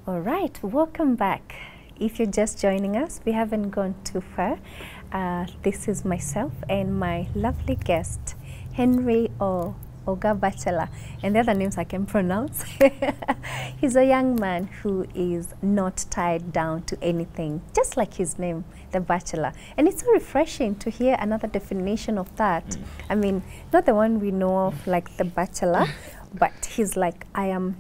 All right, welcome back. If you're just joining us, we haven't gone too far. This is myself and my lovely guest, Henry Oga Bachelor, and the other names I can pronounce. He's a young man who is not tied down to anything, just like his name, the Bachelor. And it's so refreshing to hear another definition of that. I mean, not the one we know of, like the Bachelor, but he's like, I'm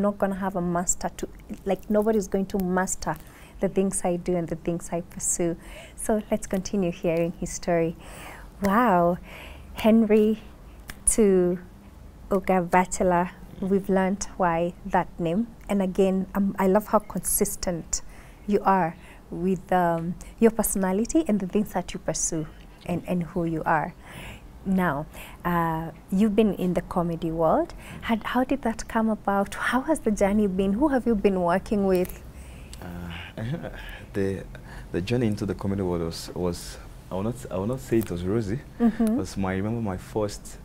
not going to have a master to, like, nobody's going to master the things I do and the things I pursue. So let's continue hearing his story. Wow, Henry to Oga Bachelor, we've learned why that name. And again, I love how consistent you are with your personality and the things that you pursue and who you are. Now, you've been in the comedy world. How did that come about? How has the journey been? Who have you been working with? The journey into the comedy world was I will not say it was rosy. It was I remember my first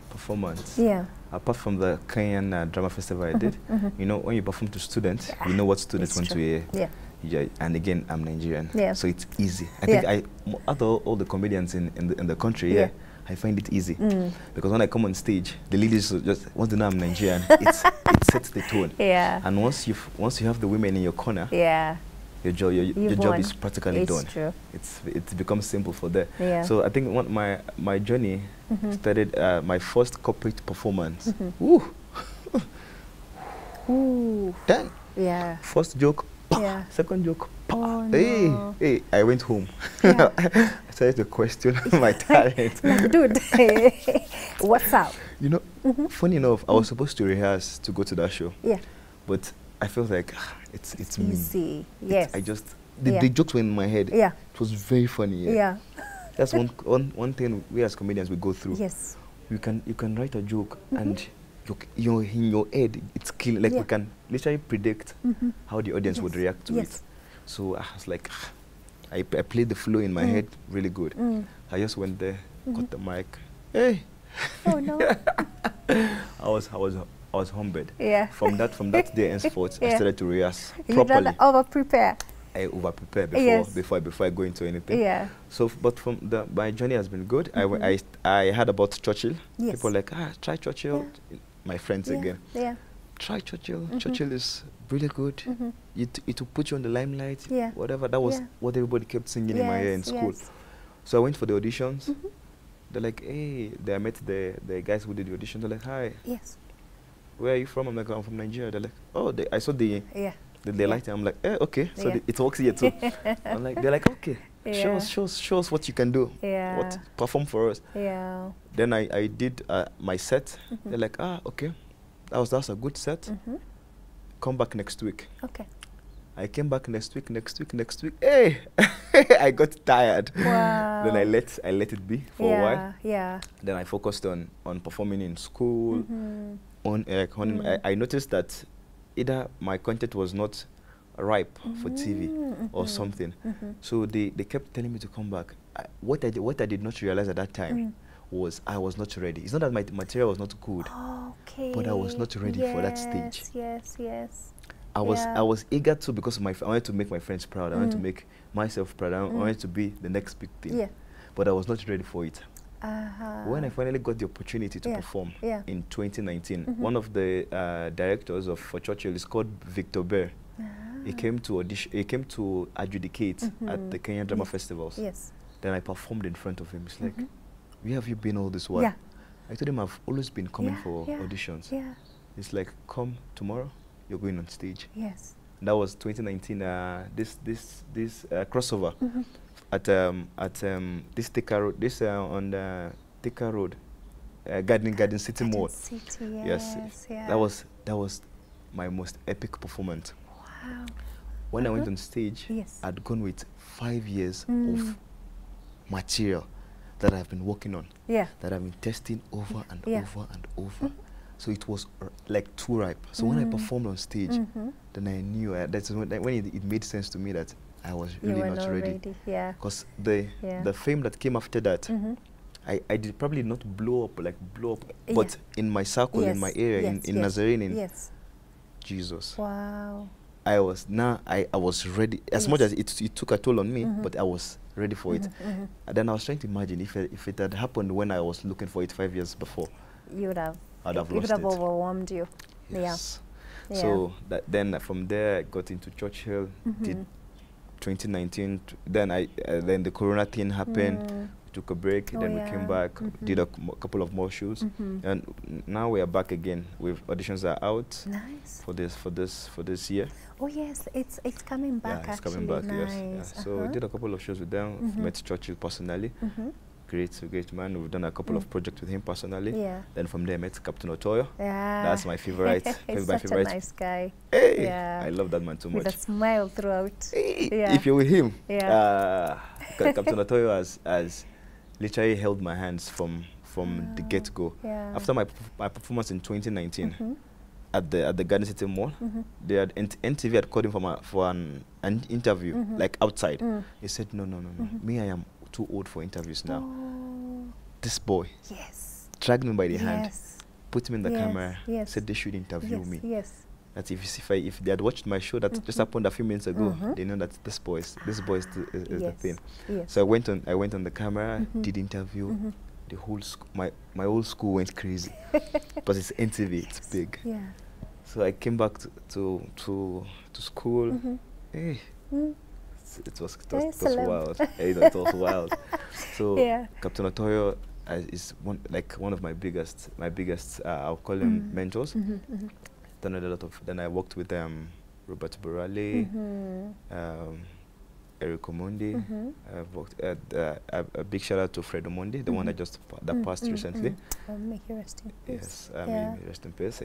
performance. Yeah. Apart from the Kenyan drama festival I did, you know, when you perform to students, you know what students want to hear. Yeah. Yeah, and again, I'm Nigerian, so it's easy. I think out of all the comedians in the country, I find it easy because when I come on stage, the ladies just want to know I'm Nigerian. It sets the tone. Yeah. And once you have the women in your corner, your job is practically done. True. It becomes simple for them. Yeah. So I think my journey started my first corporate performance. Ooh. Then first joke. Yeah. Second joke. Oh, no. Hey, I went home. I started to question my talent. Like, dude, what's up? You know, funny enough, I was supposed to rehearse to go to that show. Yeah. But I felt like it's easy. Me. Yes. I just the jokes were in my head. Yeah. It was very funny. Yeah. That's one thing we as comedians we go through. Yes. You can write a joke and you're in your head, it's clean. Like we can literally predict how the audience would react to it. So I was like, I played the flow in my head really good. I just went there, got the mic. Hey. Oh no. I was humbled. Yeah. From that day henceforth, I started to rehearse properly. You'd rather over-prepare. I over-prepare before I go into anything. Yeah. So, but my journey has been good. I heard about Churchill. Yes. People like, try Churchill. Yeah. My friends again. Yeah. Try Churchill. Churchill is really good. It will put you on the limelight. Yeah. Whatever. That was what everybody kept singing in my ear in school. So I went for the auditions. They're like, hey, I met the guys who did the audition. They're like, hi. Yes. Where are you from? I'm like, I'm from Nigeria. They're like, oh, I saw the light. I'm like, okay. So it works here too. I'm like, they're like, okay. Show us what you can do. Yeah. Perform for us. Yeah. Then I did my set. They're like, okay. That was a good set. Come back next week. Okay. I came back next week. Hey, I got tired. Wow. Then I let it be for a while. Yeah. Then I focused on performing in school. I noticed that either my content was not ripe for TV or something. So they kept telling me to come back. What I did not realize at that time was I was not ready. It's not that my material was not good, but I was not ready for that stage. Yes. I was eager to, because I wanted to make my friends proud. I wanted to make myself proud. I wanted to be the next big thing. Yeah. But I was not ready for it. When I finally got the opportunity to perform in 2019, one of the directors for Churchill is called Victor Bear. He came to audition. He came to adjudicate at the Kenyan drama festivals. Yes. Then I performed in front of him. He's like, "Where have you been all this while?" I told him I've always been coming for auditions. He's like, "Come tomorrow. You're going on stage." Yes. And that was 2019. This crossover at this Thika Road. This on the Thika Road, Garden City Mall. Yes. Yeah. That was my most epic performance. Wow. When I went on stage, I'd gone with 5 years of material that I've been working on, that I've been testing over and over and over. So it was like too ripe. So when I performed on stage, then I knew that's when it made sense to me that I was really not ready. Because the fame that came after that, I did probably not blow up, but in my circle, in my area, in Nazarene, Jesus. Wow. I was ready. As much as it took a toll on me, but I was ready for it. And then I was trying to imagine if it had happened when I was looking for it 5 years before. You would have. I'd have lost it. It would have overwhelmed you. Yes. Yeah. So then from there I got into Churchill. Did 2019. Then then the Corona thing happened. Took a break, then we came back, did a couple of more shows, and now we are back again. With auditions are out. Nice. For this year. Oh yes, it's coming back. Yeah, it's coming back. Yes. Yeah. So we did a couple of shows with them. We've met Churchill personally. Great man. We've done a couple of projects with him personally. Yeah. Then from there I met Captain Otoyo. Yeah. That's my favorite. He's such a nice guy. Hey, yeah. I love that man too much. With a smile throughout. Hey, yeah. If you're with him, yeah. Captain Otoyo has literally held my hands from the get-go. Yeah. After my performance in 2019 at the Garden City Mall, they had NTV had called him for an interview, like outside. He said, no, me, I am too old for interviews now. Oh. This boy dragged me by the hand, put him in the camera, said they should interview me. Yes. That if they had watched my show that just happened a few minutes ago, they know that this boy is the thing. Yes. So I went on the camera, did interview. The whole my whole school went crazy because it's NTV, it's big. Yeah. So I came back to school. Hey, it was wild. It was wild. So Captain Otoyo is one of my biggest I'll call him mentors. Done a lot of. Then I worked with Robert Borale, Eric Omondi. I've worked at a big shout out to Fred Omondi, the one that passed recently. May he rest in peace. Yes, may he rest in peace.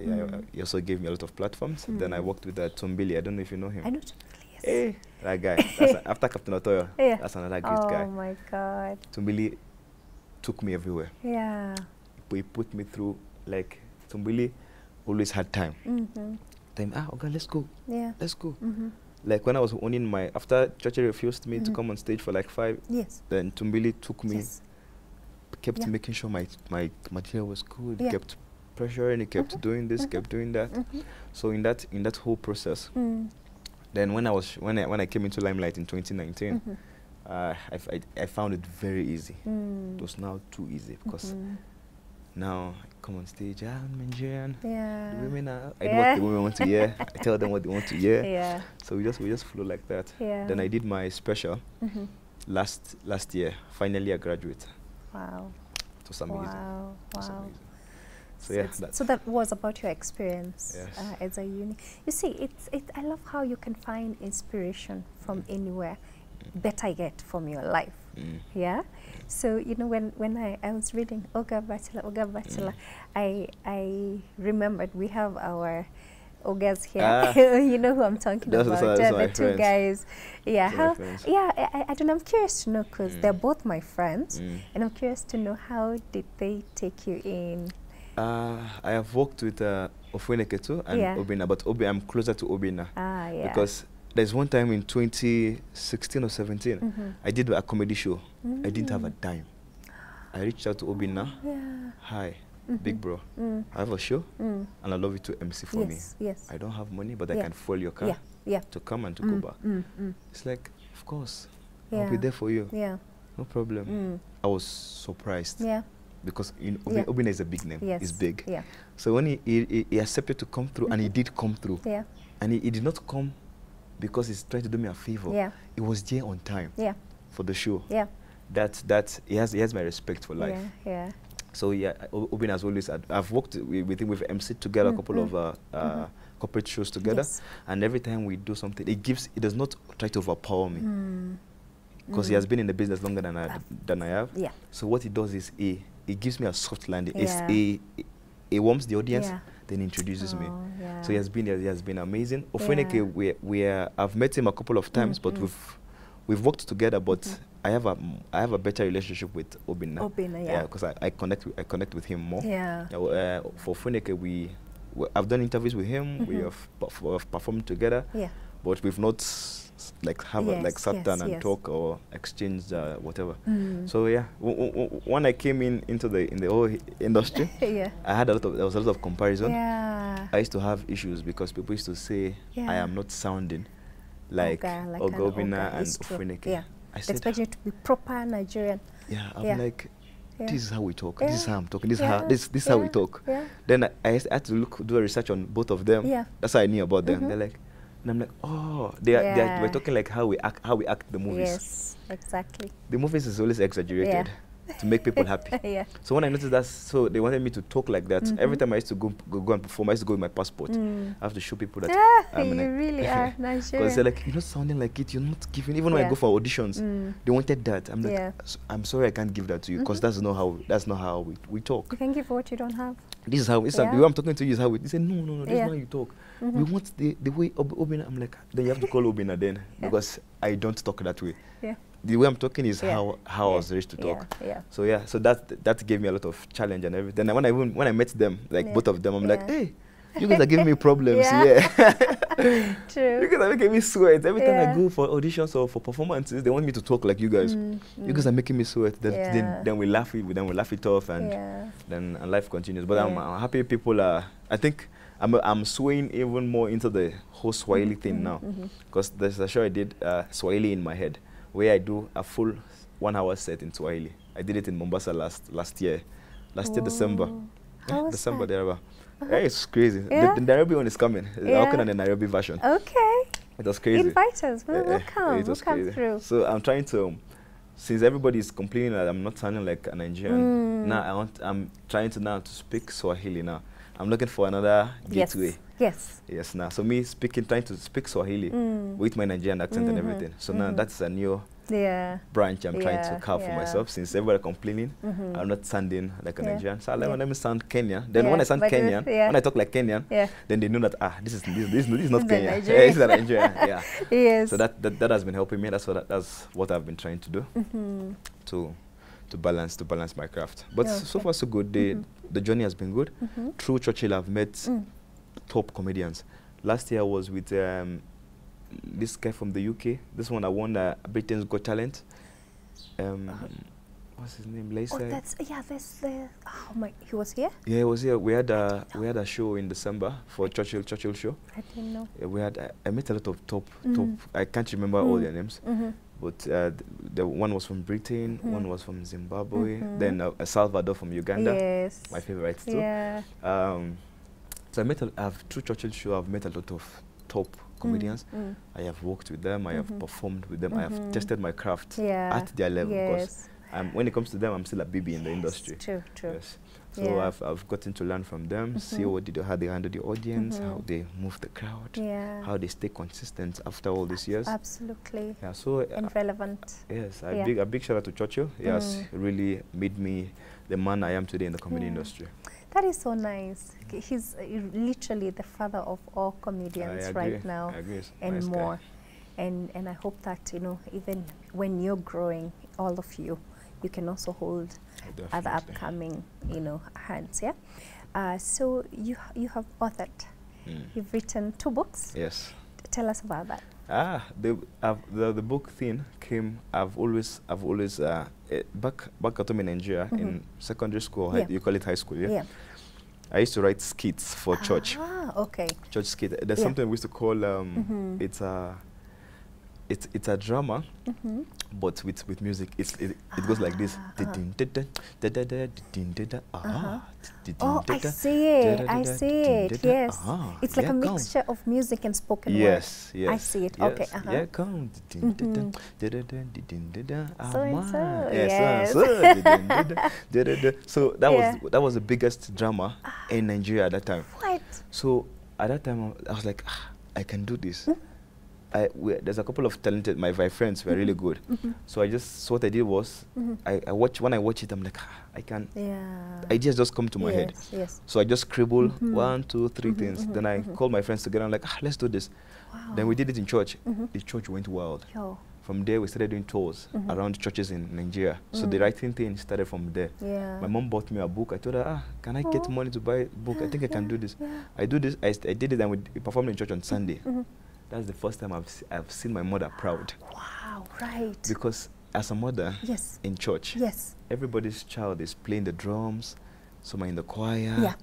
He also gave me a lot of platforms. Then I worked with Tumbili. I don't know if you know him. I know Tumbili. Yes. Hey, that guy. After Captain Otoyo, that's another great guy. Oh my God. Tumbili took me everywhere. Yeah. He put me through, like, Tumbili always had time. Okay, let's go. Yeah. Let's go. Like when I was owning after Churchill refused me to come on stage for like 5, then Tumbili took me, kept making sure my material was good, kept pressuring, he kept doing this, kept doing that. So in that whole process, then when I came into Limelight in 2019, I found it very easy. It was now too easy because now I come on stage, I'm Nigerian. Yeah. The women I know what the women want to hear. I tell them what they want to hear. Yeah. So we just flow like that. Yeah. Then I did my special last year. Finally a graduate. Wow. It was amazing. Wow. Wow. So so that was about your experience as a uni. You see, I love how you can find inspiration from anywhere. Better yet, from your life. Yeah. So you know, when I was reading Oga Bachelor, I remembered we have our Ogas here. You know who I'm talking about? The two guys. Yeah. I don't know. I'm curious to know because they're both my friends, and I'm curious to know how did they take you in. I have worked with Ofweneke too and Obina, but I'm closer to Obina because there's one time in 2016 or 17, I did a comedy show. I didn't have a dime. I reached out to Obina. Hi, big bro. I have a show, and I love you to MC for me. Yes. I don't have money, but I can fuel your car to come and to go back. It's like, of course, I'll be there for you. No problem. I was surprised. Because Obina is a big name. It's big. So when he accepted to come through, and he did come through, and he did not come because he's trying to do me a favor. He was there on time for the show. That he has my respect for life. So Obina has always I've worked with him. We've MC together a couple of corporate shows together, and every time we do something, it does not try to overpower me because he has been in the business longer than I have. So what he does is he gives me a soft landing. He warms the audience, then introduces me. So he has been amazing. Ofweneke, I've met him a couple of times, but we've worked together. But I have a better relationship with Obina. Because I connect with him more. For Ofweneke, I've done interviews with him. We have performed together. But we've not like have like sat down and talk or exchange whatever. So yeah, when I came into the whole industry, I had there was a lot of comparison. I used to have issues because people used to say I am not sounding like Ogobina and Ofuneke. I said, expect you to be proper Nigerian. I'm like, this is how we talk. This is how I'm talking. This is how we talk. Then I had to do a research on both of them. That's how I knew about them. They're like, and I'm like, oh, we're talking like how we act the movies. Yes, exactly. The movies is always exaggerated to make people happy. So when I noticed that, so they wanted me to talk like that. Every time I used to go and perform, I used to go with my passport. I have to show people that you really are Nigerian. Because they're like, you're not sounding like it. You're not giving. Even when I go for auditions, they wanted that. I'm like, I'm sorry, I can't give that to you because that's not how we talk. You can give what you don't have. This is how the way I'm talking to you is how we. They say no. This is how you talk. We want the way Obina. I'm like, then you have to call Obina then because I don't talk that way. The way I'm talking is how I was raised to talk. So so that gave me a lot of challenge and everything. And when I met them, like both of them, I'm like, hey, you guys are giving me problems. True. You guys are making me sweat. Every time I go for auditions or for performances, they want me to talk like you guys. You guys are making me sweat. Then we laugh it off, and then life continues. But I'm happy people are. I think I'm swaying even more into the whole Swahili thing now, because there's a show I did Swahili in my head, where I do a full 1 hour set in Swahili. I did it in Mombasa last year December. December thereabout. It's crazy. The Nairobi one is coming. I'm working on the Nairobi version. Okay. It was crazy. Invite us. We'll come. We'll come through. So I'm trying to, since everybody is complaining that I'm not sounding like a Nigerian, now I'm trying to speak Swahili now. I'm looking for another gateway. Yes. Now. So trying to speak Swahili with my Nigerian accent and everything. So now that's a new branch I'm trying to carve for myself, since everybody complaining I'm not sounding like a Nigerian. So let me sound Kenyan. Then when I sound Kenyan, when I talk like Kenyan, then they know that this is not Kenyan. This is a Nigerian. Yes. So that has been helping me. That's what I've been trying to do to balance my craft. But so far so good. The journey has been good. Through Churchill I've met top comedians. Last year I was with this guy from the UK. This one I won Britain's Got Talent. What's his name? Laser. Oh my, he was here? Yeah, he was here. We had a show in December for Churchill show. I didn't know. I met a lot of top. I can't remember all their names. But the one was from Britain, one was from Zimbabwe, then Salvador from Uganda. Yes. My favorites too. Yeah. So through Churchill show, I've met a lot of top comedians. I have worked with them, I have performed with them, I have tested my craft at their level. Because when it comes to them, I'm still a baby in the industry. True. Yes. So I've gotten to learn from them, see how they handle the audience, how they move the crowd, how they stay consistent after all these years. Absolutely. Yeah. So and relevant. Yes. A big shout out to Churchill. He has really made me the man I am today in the comedy industry. That is so nice. He's literally the father of all comedians right now, and nice more. And I hope that, even when you're growing, all of you can also hold other upcoming, hands. Yeah. So you have authored. You've written 2 books. Yes. Tell us about that. The book thing came. I've always back at home in Nigeria in secondary school. You call it high school. Yeah. I used to write skits for church. Okay. Church skit. There's something we used to call it's a drama, but with music. It goes like this. Oh, I see it. Yes. It's like a mixture of music and spoken word. Yes. I see it. Okay. Yeah, come. So that was the biggest drama in Nigeria at that time. What? So at that time I was like, I can do this. There's a couple of talented, my friends were really good. So what I did was, when I watch it, I'm like, I can. Ideas just come to my head. Yes. So I just scribble 1, 2, 3 things. Then I call my friends together. I'm like, let's do this. Wow. Then we did it in church. The church went wild. From there, we started doing tours around churches in Nigeria. So the writing thing started from there. My mom bought me a book. I told her, can I get money to buy a book? I think I can do this. I did it, and we performed in church on Sunday. that's the first time I've seen my mother proud. Wow, right. Because as a mother, yes, in church, yes, everybody's child is playing the drums, some are in the choir, yeah,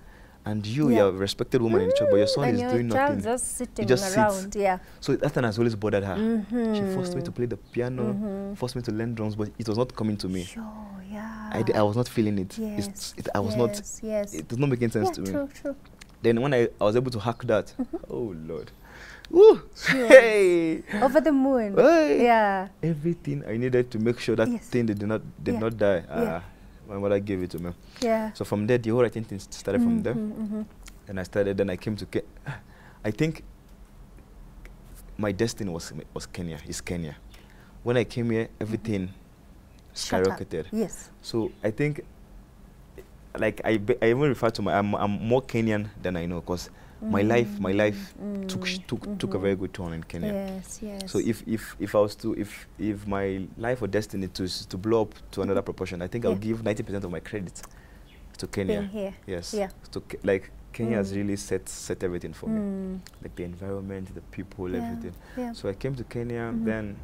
and you're a respected woman in the church, but your son is doing nothing. Just sitting around, sits. Yeah. So that thing has always bothered her. She forced me to play the piano, forced me to learn drums, but it was not coming to me. Sure, yeah. I was not feeling it. Yes, I was not. Yes. It was not making sense to me. True. Then when I was able to hack that, oh Lord, woo, sure. Hey, over the moon. Hey. Yeah. Everything I needed to make sure that thing did not die. My mother gave it to me. Yeah. So from there, the whole writing thing started from there. And I started. Then I came to I think my destiny was Kenya. Is Kenya. When I came here, everything skyrocketed. Yes. So I think, like I even refer to I'm more Kenyan than I know, because my life took a very good turn in Kenya. Yes. So if I was to if my life or destiny to blow up to another proportion, I think I'll give 90% of my credit to Kenya. Being here. Yes. Yeah. So like Kenya has really set everything for me, like the environment, the people, everything. Yeah. So I came to Kenya, then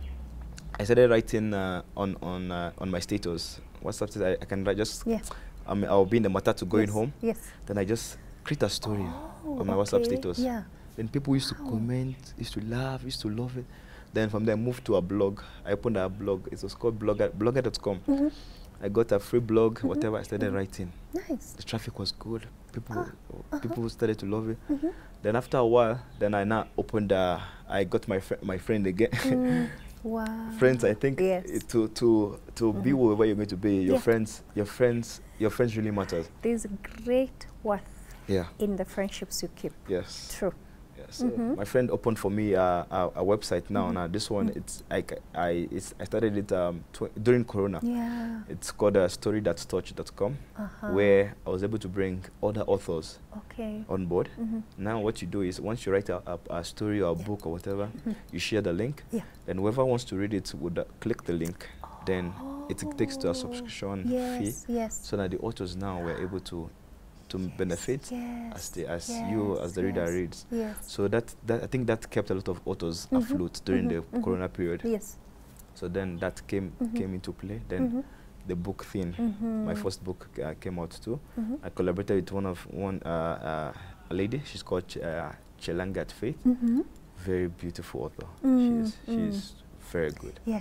I started writing on my status. WhatsApp status. I can write just. Yeah. I'll be in the matatu going home. Yes. Then I just create a story on my WhatsApp status. Yeah. Then people used to comment, used to laugh, used to love it. Then from there I moved to a blog. I opened a blog. It was called blogger.com. I got a free blog, whatever. I started writing. Nice. The traffic was good. People started to love it. Then after a while, then I now opened. I got my friend again. Wow. Friends, I think to be wherever you're going to be, your friends really matters. There's great worth in the friendships you keep. Yes. True. Yes. My friend opened for me a website now. Now this one, I started it during Corona. Yeah. It's called story.touch.com, where I was able to bring other authors on board. Now what you do is, once you write a story or a book or whatever, you share the link. Yeah. Then whoever wants to read it would click the link. Then it takes to a subscription fee. Yes. So that the authors now were able to benefit as the reader reads. Yes. So that I think that kept a lot of authors afloat during the Corona period. Yes. So then that came into play. Then the book thing, my first book came out too. I collaborated with a lady. She's called Chelangat Faith. Very beautiful author. She's very good. Yeah,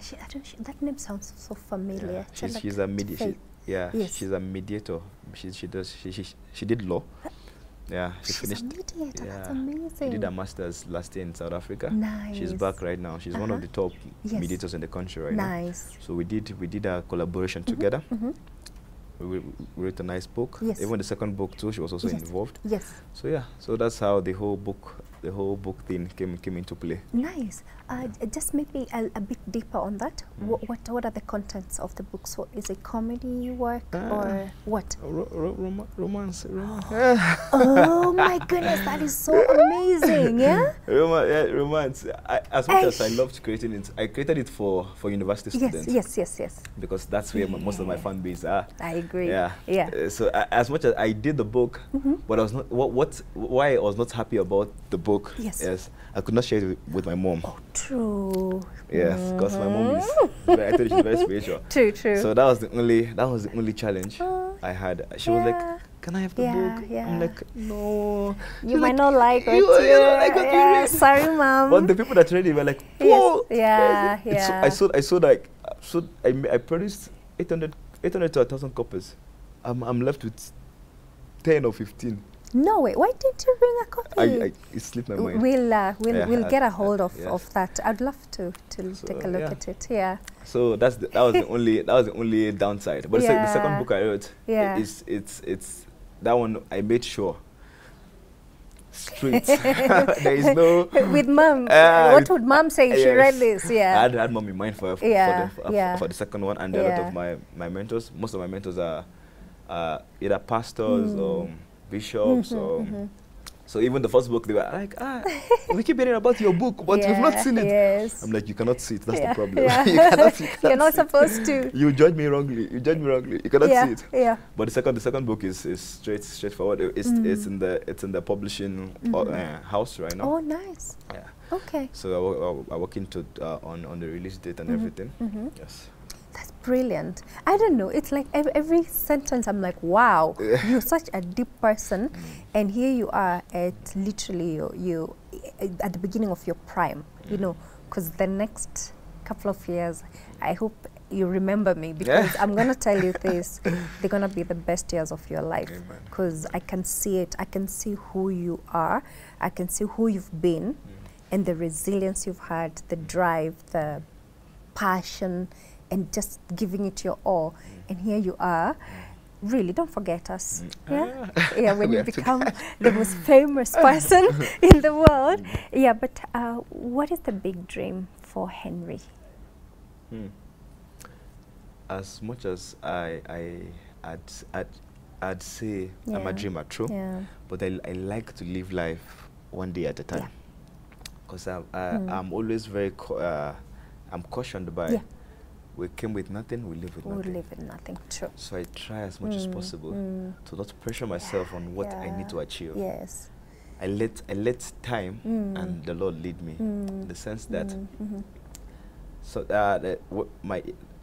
that name sounds so familiar. Yeah. She's a mediator. She's a mediator. She did law. Yeah, she finished. She's a mediator. That's amazing. She did a master's last year in South Africa. Nice. She's back right now. She's one of the top mediators in the country right now. Nice. So we did a collaboration together. We wrote a nice book. Yes. Even the second book too, she was also involved. Yes. So yeah, so that's how the whole book thing came into play. Nice. Just maybe a bit deeper on that. What are the contents of the book? So is it comedy work or what? Romance. Oh my goodness, that is so amazing! Yeah. Romance. As much as I loved creating it, I created it for university students. Yes. Because that's where most of my fan base are. I agree. Yeah. So as much as I did the book, but I was not. Why I was not happy about the book is I could not share it with my mom. Oh, true. Yes, because my mom is. I told you she's very spiritual. True. So that was the only challenge I had. She was like, "Can I have the book?" Yeah. I'm like, "No." You might not like it. You don't like what you read. Sorry, mom. But the people that read it were like, "Whoa!" Yeah. I produced 800 to 1,000 copies. I'm left with 10 or 15. No way. Why didn't you bring a copy? It slipped my mind. We'll get a hold of that. I'd love to take a look at it. Yeah. So that was the only downside. But the second book I wrote, it's that one I made sure. Straight. There is no. With mom, what would mom say if she read this? Yeah. I had mom in mind for the second one, and a lot of my mentors. Most of my mentors are either pastors or bishops. So even the first book, they were like, we keep hearing about your book, but we've not seen it. Yes. I'm like, you cannot see it. That's the problem. You're not supposed to. You judge me wrongly. You cannot see it. Yeah. But the second book is straightforward. It's in the publishing house right now. Oh, nice. Yeah. Okay. So I work into on the release date and everything. Yes. That's brilliant. I don't know. It's like every sentence I'm like, wow, you're such a deep person, and here you are at literally you at the beginning of your prime. You know, because the next couple of years, I hope you remember me, because I'm gonna tell you this: they're gonna be the best years of your life. Because I can see it. I can see who you are. I can see who you've been, and the resilience you've had, the drive, the passion, and just giving it your all. And here you are. Really, don't forget us. Yeah, yeah. When you become the most famous person in the world. Yeah, but what is the big dream for Henry? As much as I'd say I'm a dreamer, true. But I like to live life one day at a time. Because I'm always very I'm cautioned by. We came with nothing, we live with nothing. We live with nothing, true. So I try as much as possible to not pressure myself on what I need to achieve. Yes. I let time and the Lord lead me, in the sense that so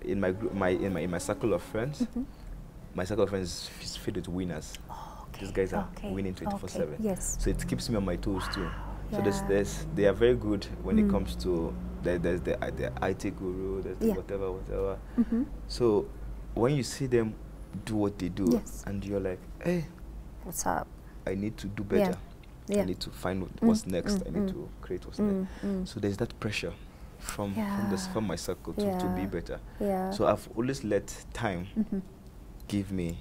in my circle of friends, my circle of friends is filled with winners. These guys are winning 24/7. Yes. So it keeps me on my toes too. So they are very good when it comes to there's the IT guru, there's the whatever. So when you see them do what they do, and you're like, hey, what's up? I need to do better. I need to find what's next. I need to create what's next. So there's that pressure from my circle to be better. So I've always let time give me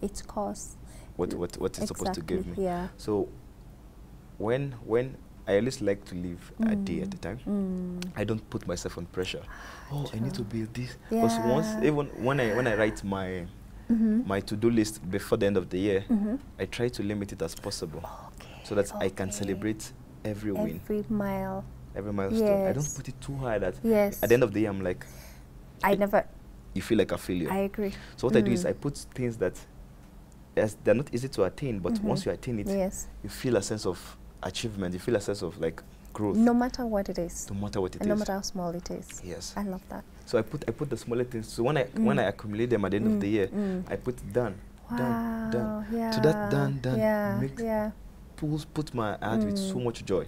its course. What it's supposed to give me. So when I always like to live a day at a time. I don't put myself on pressure. Oh, I need to build this. Because even when I write my my to-do list before the end of the year, I try to limit it as possible, so that I can celebrate every win, every milestone. I don't put it too high that at the end of the year I'm like, you feel like a failure. I agree. So what I do is I put things that they're not easy to attain, but once you attain it, you feel a sense of achievement, you feel a sense of like growth. No matter what it is. No matter what it is. No matter how small it is. Yes. I love that. So I put the smaller things. So when I accumulate them at the end of the year, I put done. To that done put my heart with so much joy.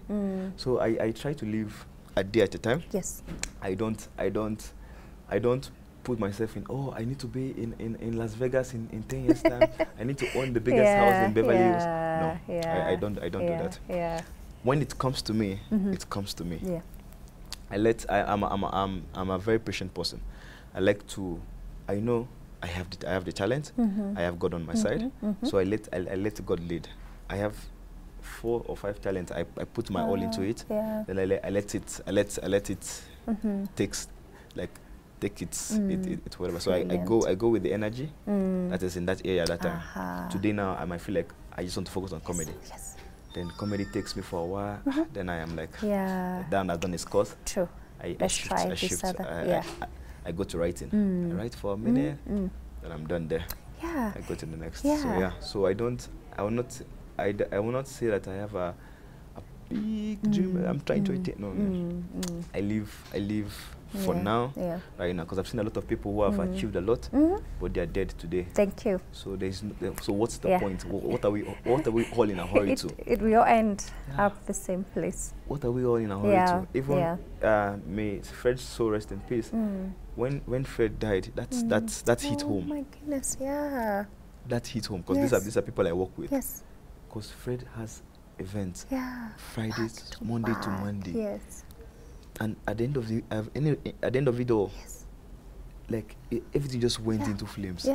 So I try to live a day at a time. Yes. I don't put myself in, oh, I need to be in Las Vegas in 10 years time. I need to own the biggest house in Beverly Hills. No, I don't do that. When it comes to me, it comes to me. I'm a very patient person. I like to, I know I have the talent. I have God on my side. So I let God lead. I have 4 or 5 talents. I put my all into it. Then I let it take it whatever. So I go with the energy that is in that area at that time. Today now I might feel like I just want to focus on comedy. Then comedy takes me for a while. Then I am like, I've done this course. True. I shift. I go to writing. I write for a minute, then I'm done there. I go to the next. So I will not say that I have a big dream. I'm trying to attain. No. I live for now, right now, because I've seen a lot of people who have achieved a lot, but they are dead today. Thank you. So so what's the point? What are we all in a hurry to? It will end up the same place. What are we all in a hurry to? Even may Fred's soul rest in peace. When Fred died, that hit home. Oh my goodness, That hit home, because these are people I work with. Yes. Because Fred has events. Fridays, Monday to Monday. Yes. And at the end of it all, like everything just went into flames.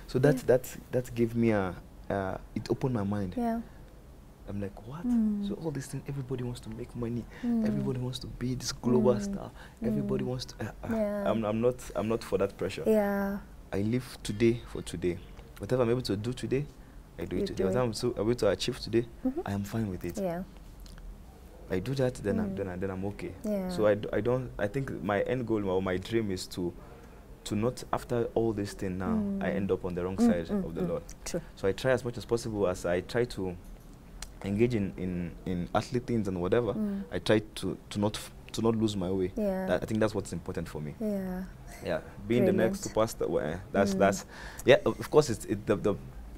So that gave me it opened my mind. I'm like, what? So all this thing, everybody wants to make money. Everybody wants to be this global star. Everybody wants to. I'm not for that pressure. I live today for today. Whatever I'm able to do today, I do it today. Whatever I'm able to achieve today, I am fine with it. I do that, then I'm okay. So I think my end goal or my dream is to not, after all this thing now, I end up on the wrong side of the Lord. True. So I try as much as possible, as I try to engage in athlete things and whatever, I try to not lose my way. I think that's what's important for me. Being the next superstar, that's of course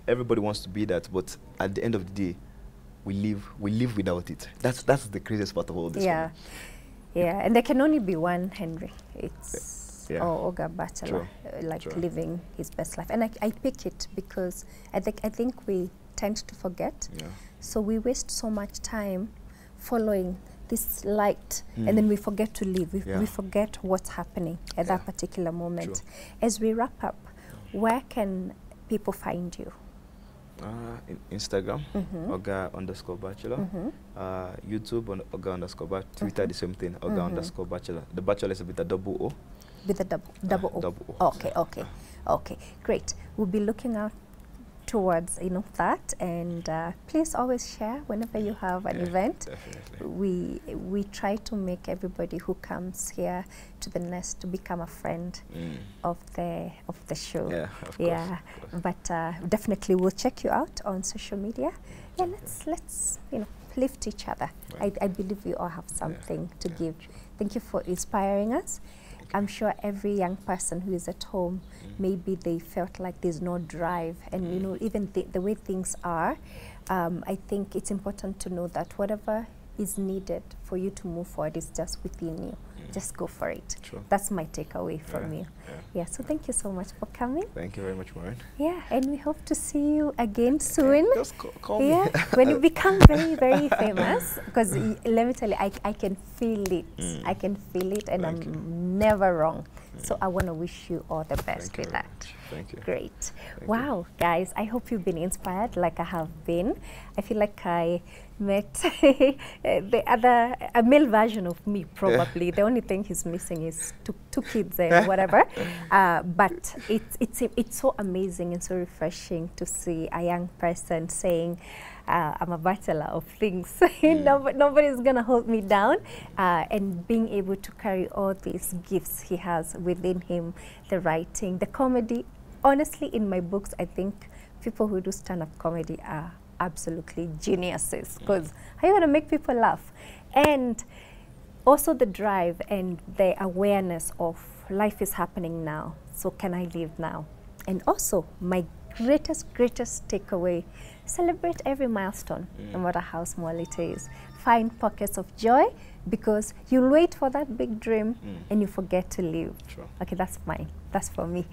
everybody wants to be that, but at the end of the day, we live without it. That's the craziest part of all this. And there can only be one Henry. It's Oga Bachelor, living his best life. And I pick it because I think we tend to forget. So we waste so much time following this light, and then we forget to live. We forget what's happening at that particular moment. As we wrap up, where can people find you? Instagram, Oga_Bachelor. YouTube on Oga_Bachelor. Twitter, the same thing, Oga_Bachelor. The Bachelor is with a double O. With a double O. Okay, great. We'll be looking out towards that, and please always share whenever you have an event. Definitely. We try to make everybody who comes here to the Nest to become a friend of the show. Of course. But definitely we'll check you out on social media. Let's lift each other. I believe we all have something to give. Thank you for inspiring us. I'm sure every young person who is at home, maybe they felt like there's no drive, and even the way things are, I think it's important to know that whatever is needed for you to move forward is just within you. Just go for it. That's my takeaway from you. So thank you so much for coming. Thank you very much, Maureen. And we hope to see you again soon. Just call me. When you become very, very famous, because let me tell you, I can feel it. I can feel it, and I'm never wrong. So I want to wish you all the best with that. Thank you. Great. Wow, guys, I hope you've been inspired like I have been. I feel like I met a male version of me, probably. The only thing he's missing is two kids and whatever. But it's so amazing and so refreshing to see a young person saying, I'm a bachelor of things. Nobody's going to hold me down. And being able to carry all these gifts he has within him, the writing, the comedy. Honestly, in my books, I think people who do stand-up comedy are absolutely geniuses, because how you want to make people laugh. And also the drive and the awareness of life is happening now, so can I live now? And also my greatest takeaway, celebrate every milestone, no matter how small it is. Find pockets of joy, because you'll wait for that big dream and you forget to live. Okay, that's mine. That's for me.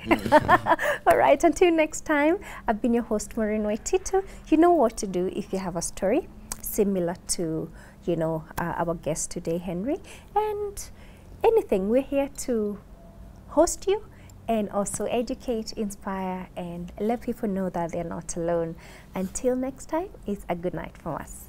All right, until next time, I've been your host, Maureen Waititu. You know what to do if you have a story similar to, our guest today, Henry. And anything, we're here to host you and also educate, inspire, and let people know that they're not alone. Until next time, it's a good night from us.